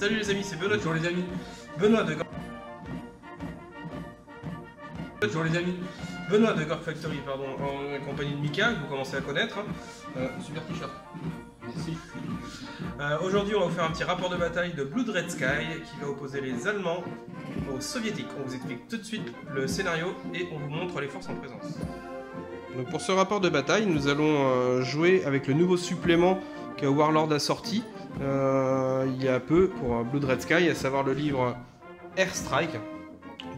Salut les amis, c'est Benoît. Bonjour les amis. Benoît de Bonjour les amis. Benoît de Gork Factory, pardon, en compagnie de Mika, que vous commencez à connaître. Super t-shirt. Merci. Aujourd'hui, on va vous faire un petit rapport de bataille de Blood Red Sky qui va opposer les Allemands aux Soviétiques. On vous explique tout de suite le scénario et on vous montre les forces en présence. Donc pour ce rapport de bataille, nous allons jouer avec le nouveau supplément que Warlord a sorti il y a peu pour Blood Red Sky, à savoir le livre Airstrike.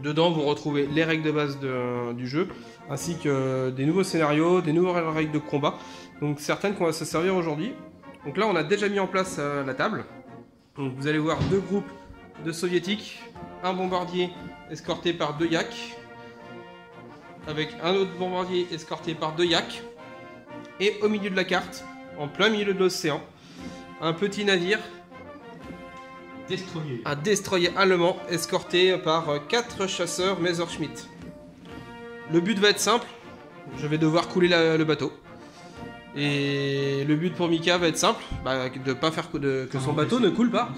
Dedans, vous retrouvez les règles de base du jeu, ainsi que des nouveaux scénarios, des nouvelles règles de combat, donc certaines qu'on va se servir aujourd'hui. Donc là, on a déjà mis en place la table. Donc vous allez voir deux groupes de soviétiques, un bombardier escorté par deux yaks, avec un autre bombardier escorté par deux yaks, et au milieu de la carte, en plein milieu de l'océan, un petit navire, un destroyer allemand escorté par 4 chasseurs Messerschmitt. Le but va être simple, je vais devoir couler le bateau. Et le but pour Mika va être simple, de ne pas faire que son bateau ne coule pas.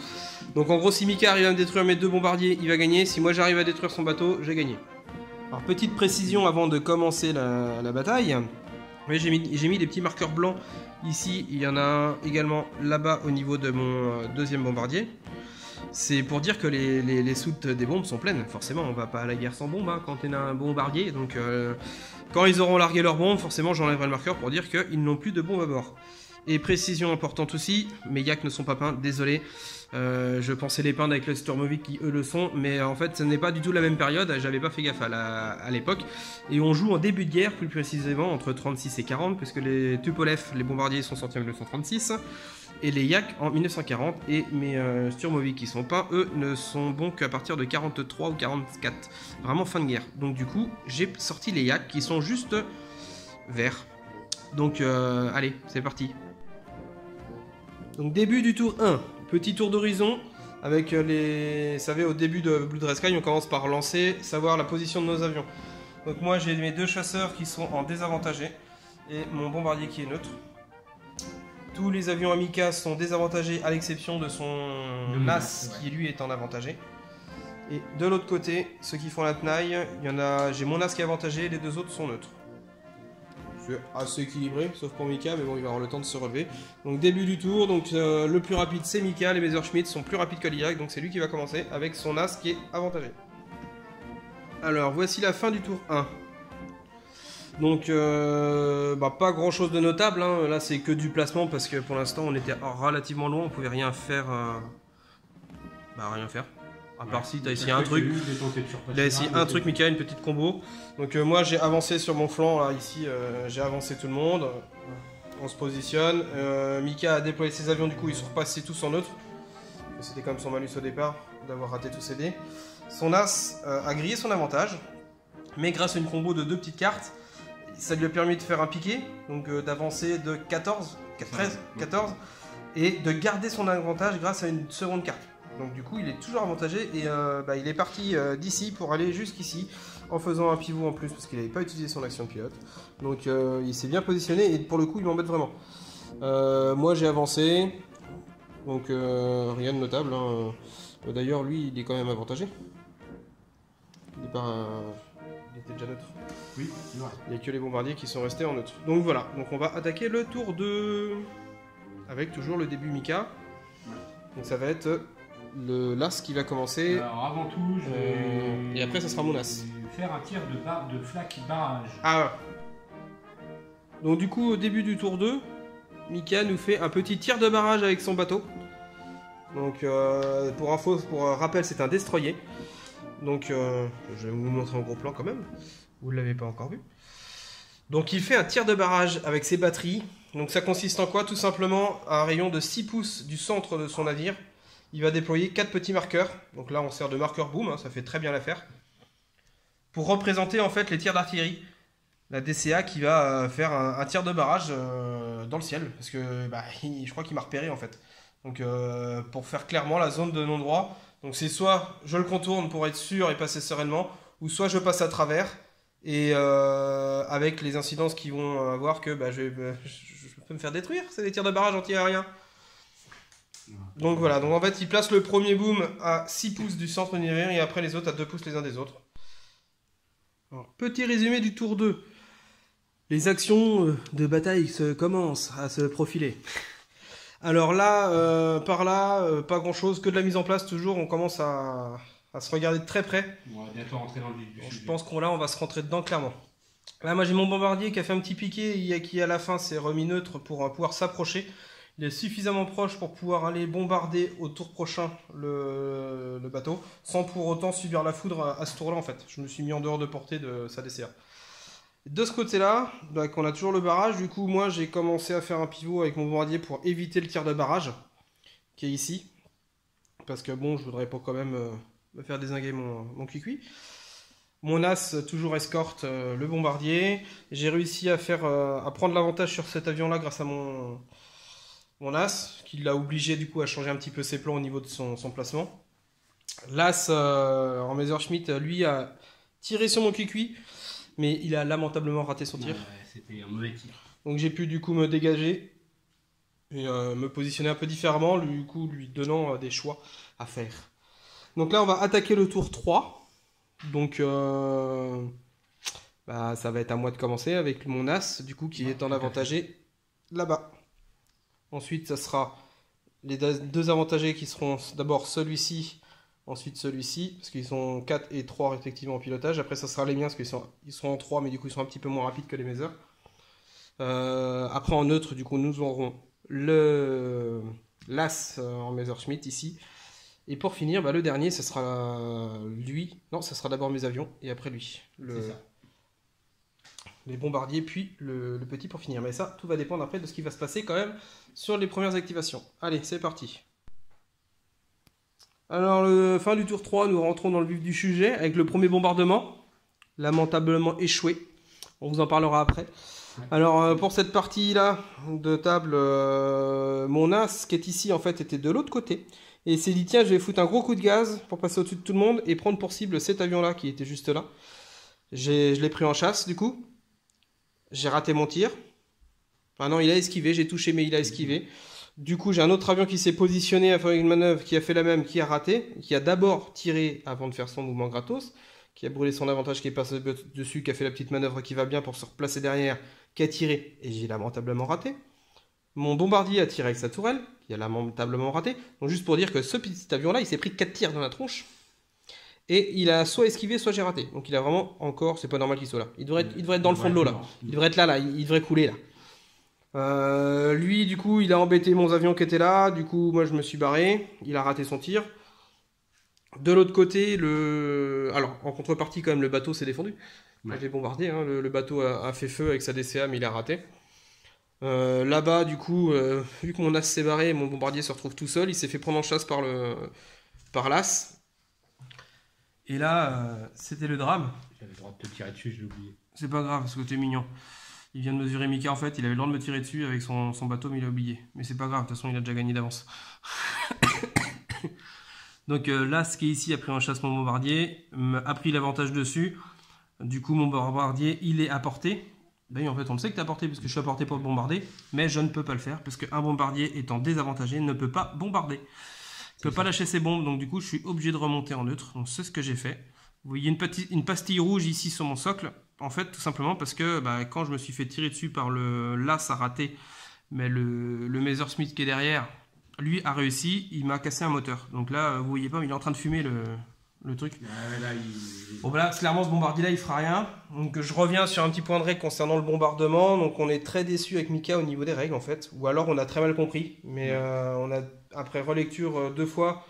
Donc en gros, si Mika arrive à me détruire mes deux bombardiers, il va gagner. Si moi j'arrive à détruire son bateau, j'ai gagné. Alors petite précision avant de commencer la bataille. Oui, j'ai mis des petits marqueurs blancs ici. Il y en a un également là-bas au niveau de mon deuxième bombardier. C'est pour dire que les soutes des bombes sont pleines. Forcément, on va pas à la guerre sans bombe quand on a un bombardier. Donc quand ils auront largué leurs bombes, forcément j'enlèverai le marqueur pour dire qu'ils n'ont plus de bombes à bord. Et précision importante aussi, mes yaks ne sont pas peints, désolé. Je pensais les peindre avec le Sturmovik qui eux le sont, mais en fait ce n'est pas du tout la même période, j'avais pas fait gaffe à l'époque. Et on joue en début de guerre, plus précisément entre 36 et 40, puisque les Tupolev, les bombardiers sont sortis en 1936, et les yaks en 1940, et mes Sturmovik qui sont peints, eux, ne sont bons qu'à partir de 43 ou 44. Vraiment fin de guerre. Donc du coup, j'ai sorti les yaks qui sont juste verts. Donc allez, c'est parti. Donc début du tour 1, petit tour d'horizon avec les... Vous savez, au début de Blood Red Sky, on commence par lancer, savoir la position de nos avions. Donc moi j'ai mes deux chasseurs qui sont en désavantagé et mon bombardier qui est neutre. Tous les avions Amica sont désavantagés à l'exception de son NAS qui lui est en avantagé. Et de l'autre côté, ceux qui font la tenaille, j'ai mon NAS qui est avantagé et les deux autres sont neutres. C'est assez équilibré, sauf pour Mika, mais bon, il va avoir le temps de se relever. Donc début du tour, donc le plus rapide c'est Mika, les Messerschmitt sont plus rapides que l'Irak, donc c'est lui qui va commencer avec son as qui est avantagé. Alors voici la fin du tour 1. Donc pas grand chose de notable, hein. Là c'est que du placement parce que pour l'instant on était relativement loin, on pouvait rien faire. Rien faire. À part si t'as essayé un truc. Il a essayé un truc, Mika, une petite combo. Donc moi j'ai avancé sur mon flanc, là, ici, j'ai avancé tout le monde. On se positionne. Mika a déployé ses avions, du coup ils sont repassés tous en neutre. C'était comme son malus au départ, d'avoir raté tous ses dés. Son as a grillé son avantage, mais grâce à une combo de deux petites cartes, ça lui a permis de faire un piqué, donc d'avancer de 14, et de garder son avantage grâce à une seconde carte. Donc du coup il est toujours avantagé et il est parti d'ici pour aller jusqu'ici en faisant un pivot en plus parce qu'il n'avait pas utilisé son action de pilote. Donc il s'est bien positionné et pour le coup il m'embête vraiment. Moi j'ai avancé, donc rien de notable, hein. D'ailleurs lui il est quand même avantagé. Il était déjà neutre. Oui, c'est vrai. Il n'y a que les bombardiers qui sont restés en neutre. Donc voilà, donc on va attaquer le tour 2 avec toujours le début Mika. Donc ça va être l'as qui va commencer. Alors avant tout, je vais... Et après ça sera mon as. Faire un tir de flaque barrage. Ah. Donc du coup au début du tour 2, Mika nous fait un petit tir de barrage avec son bateau. Donc pour info, pour rappel, c'est un destroyer. Donc je vais vous montrer en gros plan quand même. Vous ne l'avez pas encore vu. Donc il fait un tir de barrage avec ses batteries. Donc ça consiste en quoi? Tout simplement à un rayon de 6 pouces du centre de son navire. Il va déployer 4 petits marqueurs. Donc là on sert de marqueur boom, hein, ça fait très bien l'affaire. Pour représenter en fait les tirs d'artillerie. La DCA qui va faire un tir de barrage dans le ciel. Parce que je crois qu'il m'a repéré en fait. Donc pour faire clairement la zone de non-droit. Donc c'est soit je le contourne pour être sûr et passer sereinement. Ou soit je passe à travers. Et avec les incidences qui vont avoir que je peux me faire détruire. C'est des tirs de barrage anti-aériens. Donc voilà, donc en fait il place le premier boom à 6 pouces du centre du navire et après les autres à 2 pouces les uns des autres. Alors, petit résumé du tour 2. Les actions de bataille commencent à se profiler. Alors là, par là, pas grand chose, que de la mise en place toujours, on commence à se regarder de très près. On va bientôt rentrer dans le vif du Donc, je sujet. pense qu'on là on va se rentrer dedans clairement. Là moi j'ai mon bombardier qui a fait un petit piqué et qui à la fin s'est remis neutre pour pouvoir s'approcher. Il est suffisamment proche pour pouvoir aller bombarder au tour prochain le bateau, sans pour autant subir la foudre à ce tour-là en fait. Je me suis mis en dehors de portée de sa DCA. De ce côté-là, donc on a toujours le barrage. Du coup, moi j'ai commencé à faire un pivot avec mon bombardier pour éviter le tir de barrage, qui est ici. Parce que bon, je voudrais pas quand même me faire dézinguer mon cuicui. Mon as toujours escorte le bombardier. J'ai réussi à prendre l'avantage sur cet avion-là grâce à mon as, qui l'a obligé du coup à changer un petit peu ses plans au niveau de son placement. L'as en Messerschmitt, lui, a tiré sur mon cuicui, mais il a lamentablement raté son tir. Ouais, c'était un mauvais tir. Donc j'ai pu du coup me dégager et me positionner un peu différemment, du coup lui donnant des choix à faire. Donc là on va attaquer le tour 3. Donc ça va être à moi de commencer avec mon as, du coup qui est en avantagé là-bas. Ensuite ça sera les deux avantagés qui seront d'abord celui-ci, ensuite celui-ci, parce qu'ils sont 4 et 3 respectivement en pilotage. Après ça sera les miens, parce qu'ils sont en 3, mais du coup ils sont un petit peu moins rapides que les Messer. Après en neutre, du coup nous aurons l'as en Messerschmitt ici. Et pour finir, le dernier, ce sera lui. Non, ce sera d'abord mes avions et après lui. C'est ça. Les bombardiers, puis le petit pour finir. Mais ça, tout va dépendre après de ce qui va se passer quand même sur les premières activations. Allez, c'est parti. Alors, fin du tour 3, nous rentrons dans le vif du sujet avec le premier bombardement. Lamentablement échoué. On vous en parlera après. Alors, pour cette partie-là de table, mon as qui est ici, en fait, était de l'autre côté. Et il s'est dit, tiens, je vais foutre un gros coup de gaz pour passer au-dessus de tout le monde et prendre pour cible cet avion-là qui était juste là. Je l'ai pris en chasse, du coup. J'ai raté mon tir. Ah non, il a esquivé, j'ai touché, mais il a esquivé. Du coup, j'ai un autre avion qui s'est positionné à faire une manœuvre, qui a fait la même, qui a raté, qui a d'abord tiré avant de faire son mouvement gratos, qui a brûlé son avantage, qui est passé dessus, qui a fait la petite manœuvre qui va bien pour se replacer derrière, qui a tiré, et j'ai lamentablement raté. Mon bombardier a tiré avec sa tourelle, qui a lamentablement raté. Donc juste pour dire que ce petit avion-là, il s'est pris 4 tirs dans la tronche. Et il a soit esquivé, soit j'ai raté. Donc il a vraiment encore, c'est pas normal qu'il soit là. Il devrait être dans le fond de l'eau là. Il devrait être là, il devrait couler là. Lui, du coup, il a embêté mon avion qui était là. Du coup, moi, je me suis barré. Il a raté son tir. De l'autre côté, alors en contrepartie, quand même, le bateau s'est défendu. Ouais. J'ai bombardé. Hein. Le bateau a fait feu avec sa DCA, mais il a raté. Là-bas, du coup, vu que mon as s'est barré, mon bombardier se retrouve tout seul. Il s'est fait prendre en chasse par l'as. Et là, c'était le drame. J'avais le droit de te tirer dessus, je l'ai oublié. C'est pas grave, parce que t'es mignon. Il vient de mesurer Mika, en fait. Il avait le droit de me tirer dessus avec son bateau, mais il a oublié. Mais c'est pas grave, de toute façon, il a déjà gagné d'avance. Donc l'as qui est ici a pris en chasse mon bombardier, a pris l'avantage dessus. Du coup, mon bombardier, il est à portée. Ben, en fait, on le sait que tu es à portée parce que je suis à portée pour bombarder, mais je ne peux pas le faire parce qu'un bombardier étant désavantagé ne peut pas bombarder. Il ne peut pas lâcher ses bombes, donc du coup, je suis obligé de remonter en neutre. Donc, c'est ce que j'ai fait. Vous voyez une pastille rouge ici sur mon socle. En fait, tout simplement parce que quand je me suis fait tirer dessus par l'as a raté, mais le Messerschmitt qui est derrière, lui a réussi, il m'a cassé un moteur. Donc là, vous voyez pas, il est en train de fumer le truc. Là, Bon là, clairement ce bombardier là il fera rien. Donc je reviens sur un petit point de règle concernant le bombardement. Donc on est très déçu avec Mika au niveau des règles en fait. Ou alors on a très mal compris. Mais on a après relecture 2 fois.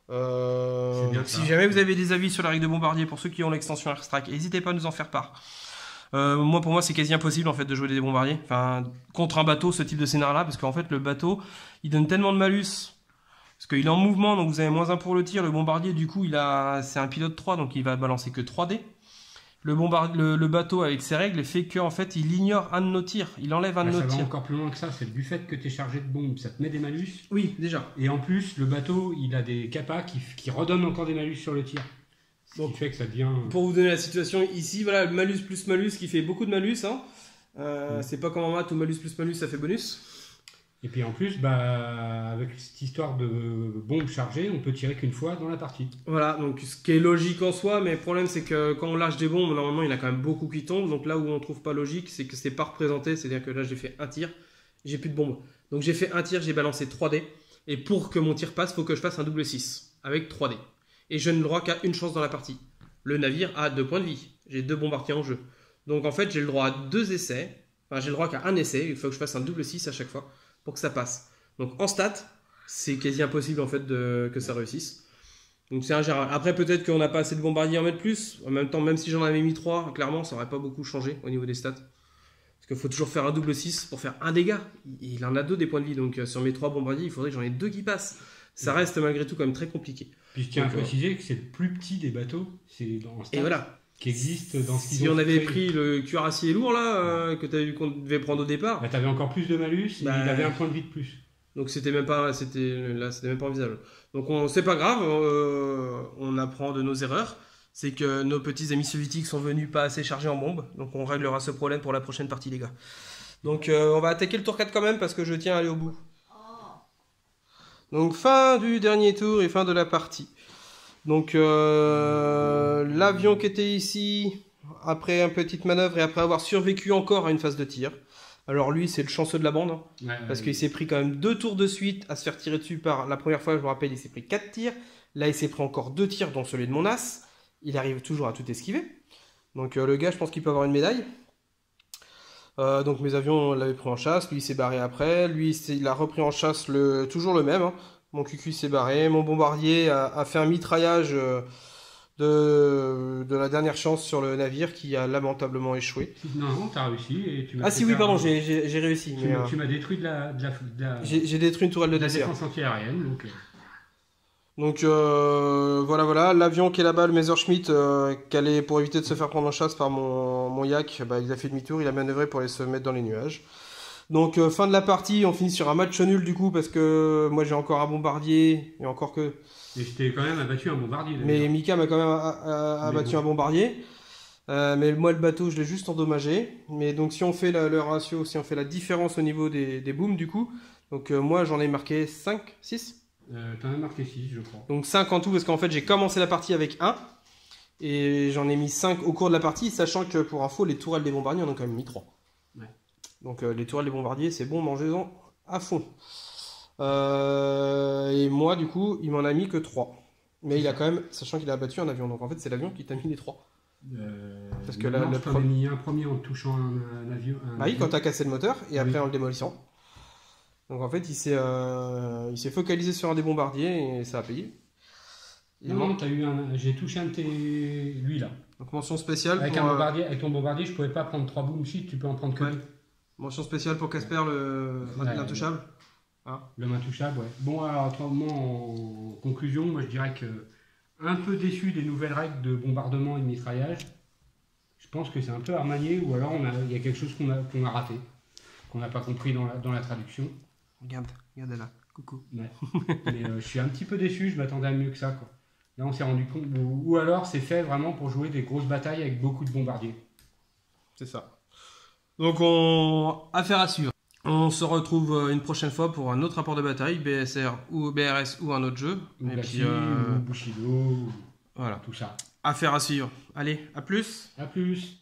Si jamais vous avez des avis sur la règle de bombardier pour ceux qui ont l'extension Airstrike, n'hésitez pas à nous en faire part. Pour moi c'est quasi impossible en fait de jouer des bombardiers. Enfin contre un bateau ce type de scénario là parce qu'en fait le bateau il donne tellement de malus. Parce qu'il est en mouvement, donc vous avez -1 pour le tir. Le bombardier, du coup, c'est un pilote 3, donc il va balancer que 3 dés. Le bateau, avec ses règles, fait qu'en fait, il ignore un de nos tirs. Il enlève un de nos tirs. Ça va encore plus loin que ça. C'est du fait que tu es chargé de bombes, ça te met des malus. Oui, déjà. Et en plus, le bateau, il a des capas qui redonnent encore des malus sur le tir. Ce qui fait que ça devient... Pour vous donner la situation, ici, voilà, malus plus malus qui fait beaucoup de malus. Hein. C'est pas comme en maths où malus plus malus, ça fait bonus. Et puis en plus, avec cette histoire de bombe chargée, on peut tirer qu'une fois dans la partie. Voilà, donc ce qui est logique en soi, mais le problème c'est que quand on lâche des bombes, normalement il y en a quand même beaucoup qui tombent. Donc là où on trouve pas logique, c'est que c'est pas représenté, c'est-à-dire que là j'ai fait un tir, j'ai plus de bombes. Donc j'ai fait un tir, j'ai balancé 3 dés, et pour que mon tir passe, il faut que je fasse un double 6 avec 3 dés. Et je ne droit qu'à une chance dans la partie. Le navire a 2 points de vie, j'ai 2 bombardiers en jeu. Donc en fait j'ai le droit à 2 essais, enfin j'ai le droit qu'à un essai, il faut que je fasse un double 6 à chaque fois pour que ça passe. Donc en stat, c'est quasi impossible en fait que ça réussisse. Donc c'est ingérable. Après peut-être qu'on n'a pas assez de bombardiers à en mettre plus. En même temps, même si j'en avais mis 3, clairement ça n'aurait pas beaucoup changé au niveau des stats. Parce qu'il faut toujours faire un double 6 pour faire un dégât. Il en a 2 des points de vie, donc sur mes 3 bombardiers, il faudrait que j'en ai 2 qui passent. Ça reste malgré tout quand même très compliqué. Puis je tiens à préciser que c'est le plus petit des bateaux, c'est en stat, et voilà. Qui existe dans ce qu'ils Si ont on avait créé. pris le cuirassier lourd là, que tu as vu qu'on devait prendre au départ, Tu avais encore plus de malus, et il avait un point de vie de plus. donc c'était même pas envisageable. Donc c'est pas grave, on apprend de nos erreurs. C'est que nos petits amis soviétiques sont venus pas assez chargés en bombes, donc on réglera ce problème pour la prochaine partie les gars. Donc on va attaquer le tour 4 quand même parce que je tiens à aller au bout. Donc fin du dernier tour et fin de la partie. Donc l'avion qui était ici, après une petite manœuvre et après avoir survécu encore à une phase de tir. Alors lui c'est le chanceux de la bande, hein, parce qu'il s'est pris quand même 2 tours de suite à se faire tirer dessus par la première fois, je me rappelle il s'est pris 4 tirs. Là il s'est pris encore 2 tirs dont celui de mon as. Il arrive toujours à tout esquiver. Donc le gars je pense qu'il peut avoir une médaille. Donc mes avions on l'avait pris en chasse, lui il s'est barré après, lui il a repris en chasse toujours le même, hein. Mon QQ s'est barré, mon bombardier a fait un mitraillage de la dernière chance sur le navire qui a lamentablement échoué. Non, t'as réussi et tu m'as Ah si oui pardon, j'ai réussi. Tu m'as détruit de la j'ai détruit une tourelle de dessert. défense antiaérienne. Donc voilà, l'avion qui est là-bas, le Messerschmitt, qu'allait pour éviter de se faire prendre en chasse par mon yak, il a fait demi-tour, il a manœuvré pour aller se mettre dans les nuages. Donc fin de la partie, on finit sur un match nul du coup parce que moi j'ai encore un bombardier et encore que. Et je t'ai quand même abattu un bombardier. Mais Mika m'a quand même abattu un bombardier. Mais moi le bateau je l'ai juste endommagé. Mais donc si on fait le ratio, si on fait la différence au niveau des booms du coup, donc moi j'en ai marqué 5, 6. T'en as marqué 6 je crois. Donc 5 en tout parce qu'en fait j'ai commencé la partie avec 1. Et j'en ai mis 5 au cours de la partie, sachant que pour info les tourelles des bombardiers on en a quand même mis 3. Ouais. Donc les tourelles des bombardiers c'est bon, mangez-en à fond. Et moi du coup il m'en a mis que 3. Mais il a quand même, sachant qu'il a abattu un avion, donc en fait c'est l'avion qui t'a mis les 3. Parce que là, je t'en ai mis un premier en touchant un avion. Bah oui, quand t'as cassé le moteur et après en le démolissant. Donc en fait il s'est focalisé sur un des bombardiers et ça a payé. Non, j'ai touché un de tes. Lui là. Donc mention spéciale. Avec ton bombardier, je pouvais pas prendre 3 boom shit, tu peux en prendre que 2. Mention spéciale pour Casper, l'intouchable. L'homme intouchable, ouais. Bon, alors, en conclusion, moi je dirais que un peu déçu des nouvelles règles de bombardement et de mitraillage. Je pense que c'est un peu armagné ou alors il y a quelque chose qu'on a raté, qu'on n'a pas compris dans la traduction. Regarde là, coucou. Ouais. Mais je suis un petit peu déçu, je m'attendais à mieux que ça, quoi. Là, on s'est rendu compte, ou alors c'est fait vraiment pour jouer des grosses batailles avec beaucoup de bombardiers. C'est ça. Donc, affaire à suivre. On se retrouve une prochaine fois pour un autre rapport de bataille, BSR ou BRS ou un autre jeu. Ou Bushido, voilà. tout ça. Affaire à suivre. Allez, à plus. À plus.